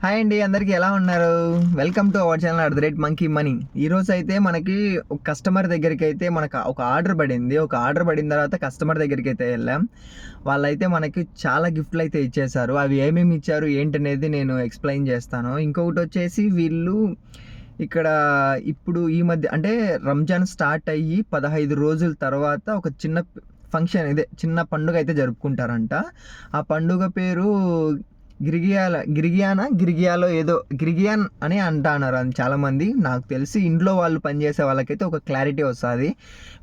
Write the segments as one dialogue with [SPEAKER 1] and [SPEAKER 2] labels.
[SPEAKER 1] Hi అండి, అందరికీ ఎలా ఉన్నారు? Welcome to our channel @monkey money. ఈరోజు అయితే మనకి ఒక కస్టమర్ దగ్గరికి అయితే మనకు ఒక ఆర్డర్ పడింది. ఒక ఆర్డర్ పడిన తర్వాత కస్టమర్ దగ్గరికి అయితే వెళ్ళాం. వాళ్ళైతే మనకి చాలా గిఫ్ట్లు అయితే ఇచ్చేశారు. అవి ఏమేమి ఇచ్చారు ఏంటనేది నేను ఎక్స్ప్లెయిన్ చేస్తాను. ఇంకొకటి వచ్చేసి వీళ్ళు ఇక్కడ ఇప్పుడు ఈ మధ్య అంటే రంజాన్ స్టార్ట్ అయ్యి 15 రోజుల తర్వాత ఒక చిన్న ఫంక్షన్, చిన్న పండుగ అయితే జరుపుకుంటారంట. ఆ పండుగ పేరు గిరిగియాలో ఏదో గిరిగియాన్ అని అంటున్నారు అని చాలామంది. నాకు తెలిసి ఇంట్లో వాళ్ళు పనిచేసే వాళ్ళకైతే ఒక క్లారిటీ వస్తుంది.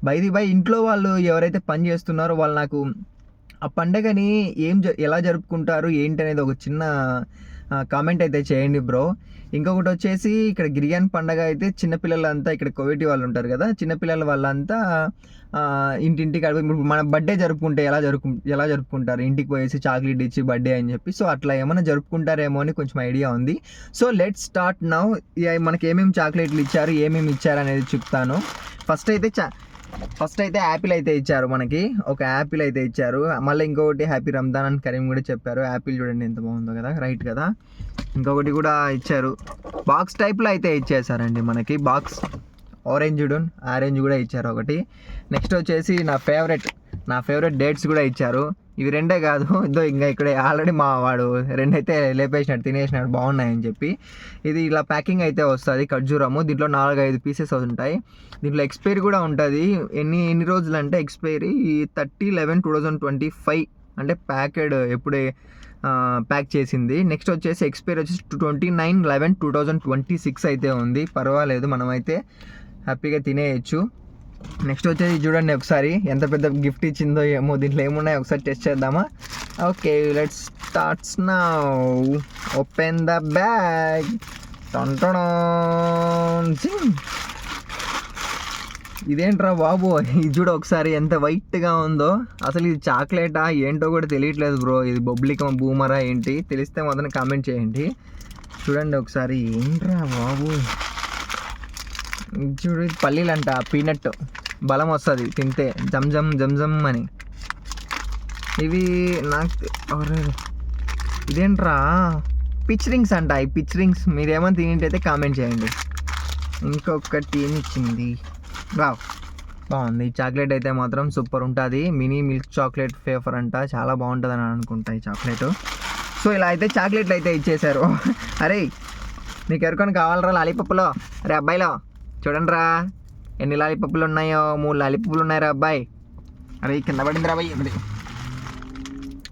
[SPEAKER 1] బై ఇంట్లో వాళ్ళు ఎవరైతే పని చేస్తున్నారో వాళ్ళు నాకు ఆ పండగని ఎలా జరుపుకుంటారు ఏంటి అనేది ఒక చిన్న కామెంట్ అయితే చేయండి బ్రో. ఇంకొకటి వచ్చేసి ఇక్కడ గిరియాన్ పండగ అయితే చిన్నపిల్లలంతా, ఇక్కడ కోవిటీ వాళ్ళు ఉంటారు కదా, చిన్నపిల్లల వాళ్ళంతా ఇంటింటికి ఇప్పుడు మన బర్త్డే జరుపుకుంటే ఎలా జరుపుకుంటారు, ఇంటికి పోయేసి చాక్లెట్ ఇచ్చి బర్త్డే అని చెప్పి. సో అట్లా ఏమైనా జరుపుకుంటారేమో అని కొంచెం ఐడియా ఉంది. So let's start now. మనకి ఏమేమి చాక్లెట్లు ఇచ్చారు, ఏమేమి ఇచ్చారు అనేది చెప్తాను. ఫస్ట్ అయితే యాపిల్ అయితే ఇచ్చారు. మనకి ఒక యాపిల్ అయితే ఇచ్చారు. మళ్ళీ ఇంకొకటి హ్యాపీ రంజాన్ అని కరీం కూడా చెప్పారు. యాపిల్ చూడండి ఎంత బాగుందో కదా, రైట్ కదా. ఇంకొకటి కూడా ఇచ్చారు, బాక్స్ టైప్లో అయితే ఇచ్చేసారండి మనకి. బాక్స్ ఆరెంజ్ కూడా ఇచ్చారు ఒకటి. నెక్స్ట్ వచ్చేసి నా ఫేవరెట్ డేట్స్ కూడా ఇచ్చారు. ఇవి రెండే కాదు, ఇంకా ఇక్కడ ఆల్రెడీ మా వాడు రెండైతే లేపేసినాడు, తినేసినాడు బాగున్నాయని చెప్పి. ఇది ఇలా ప్యాకింగ్ అయితే వస్తుంది ఖర్జూరము. దీంట్లో 4-5 పీసెస్ ఉంటాయి. దీంట్లో ఎక్స్పైరీ కూడా ఉంటుంది. ఎన్ని రోజులు అంటే ఎక్స్పైరీ 30/11/2025 అంటే ప్యాకెడ్ ఎప్పుడే ప్యాక్ చేసింది. నెక్స్ట్ వచ్చేసి ఎక్స్పైరీ వచ్చేసి 29/11/2026 అయితే ఉంది. పర్వాలేదు, మనమైతే హ్యాపీగా తినేయచ్చు. నెక్స్ట్ వచ్చేసి చూడండి ఒకసారి ఎంత పెద్ద గిఫ్ట్ ఇచ్చిందో ఏమో. దీంట్లో ఏమున్నాయో ఒకసారి టెస్ట్ చేద్దామా? Okay, let's starts now. Open the bag. ఇదేంట్రా బాబు, ఇది చూడ ఒకసారి ఎంత వైట్గా ఉందో. అసలు ఇది చాక్లెటా ఏంటో కూడా తెలియట్లేదు బ్రో. ఇది బొబ్లికం బూమరా ఏంటి తెలిస్తే మాత్రం కామెంట్ చేయండి. చూడండి ఒకసారి, ఏంట్రా బాబు. చూడు, పల్లీలంట, పీనట్ బలం వస్తుంది తింటే, జమ్ అని. ఇవి ఇదేంట్రా పిచ్ రింగ్స్ అంట. ఈ పిచ్ రింగ్స్ మీరేమని తినేటైతే కామెంట్ చేయండి. ఇంకొకటి ఏమి ఇచ్చింది, బాగుంది. ఈ చాక్లెట్ అయితే మాత్రం సూపర్ ఉంటుంది. మినీ మిల్క్ చాక్లెట్ ఫేవర్ అంట, చాలా బాగుంటుంది అని అనుకుంటా ఈ చాక్లెట్. సో ఇలా అయితే చాక్లెట్లు అయితే ఇచ్చేసారు. అరే మీకు ఎవరికొని కావాలరా లాలీపప్పులో? అరే అబ్బాయిలో చూడండి రా, ఎన్ని లాలీపప్పులు ఉన్నాయో. 3 లాలీపప్పులు ఉన్నాయిరా అబ్బాయి. అరే కింద పడింది రా అబ్బాయి.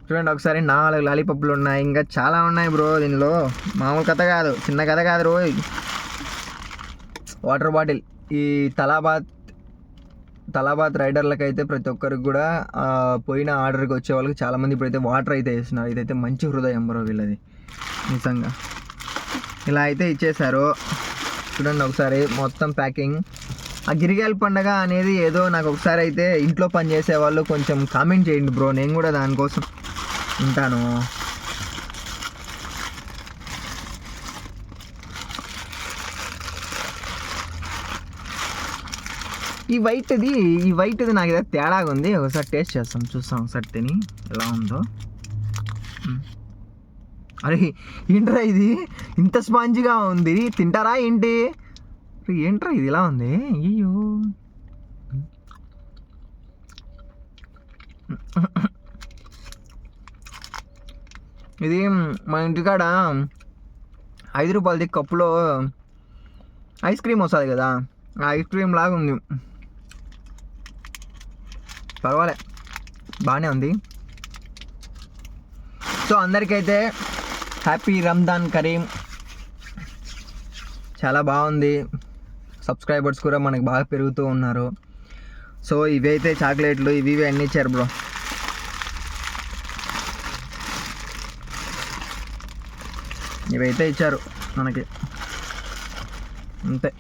[SPEAKER 1] చూడండి ఒకసారి, 4 లాలీపప్పులు ఉన్నాయి. ఇంకా చాలా ఉన్నాయి బ్రో. దీనిలో మామూలు కథ కాదు, చిన్న కథ కాదు రో. వాటర్ బాటిల్, ఈ తలాబాద్ రైడర్లకు అయితే ప్రతి ఒక్కరికి కూడా పోయిన ఆర్డర్కి వచ్చే వాళ్ళకి చాలామంది ఇప్పుడైతే వాటర్ అయితే వేస్తున్నారు. ఇదైతే మంచి హృదయం బ్రో వీళ్ళది నిజంగా. ఇలా అయితే ఇచ్చేసారు. చూడండి ఒకసారి మొత్తం ప్యాకింగ్. ఆ గిరిగాయల పండగ అనేది ఏదో నాకు ఒకసారి అయితే ఇంట్లో పని చేసే వాళ్ళు కొంచెం కామెంట్ చేయండి బ్రో, నేను కూడా దానికోసం ఉంటాను. ఈ వైట్ది నాకు ఏదో తేడాగా ఉంది. ఒకసారి టేస్ట్ చూస్తాం ఒకసారి తిని ఎలా ఉందో. అరే ఏంట్రా ఇది ఇంత స్పాంజిగా ఉంది, తింటారా ఏంటి? ఏంట్రా ఇది ఇలా ఉంది? అయ్యో, ఇది మా ఇంటికాడ 5 రూపాయలది కప్పులో ఐస్ క్రీమ్ వస్తుంది కదా, ఆ ఐస్ క్రీమ్ లాగా ఉంది. పర్వాలే, బాగానే ఉంది. సో అందరికైతే హ్యాపీ రంజాన్ కరీం. చాలా బాగుంది. సబ్స్క్రైబర్స్ కూడా మనకు బాగా పెరుగుతూ ఉన్నారు. సో ఇవైతే చాక్లెట్లు ఇవి అన్నీ ఇచ్చారు బ్రో. ఇవైతే ఇచ్చారు మనకి, అంతే.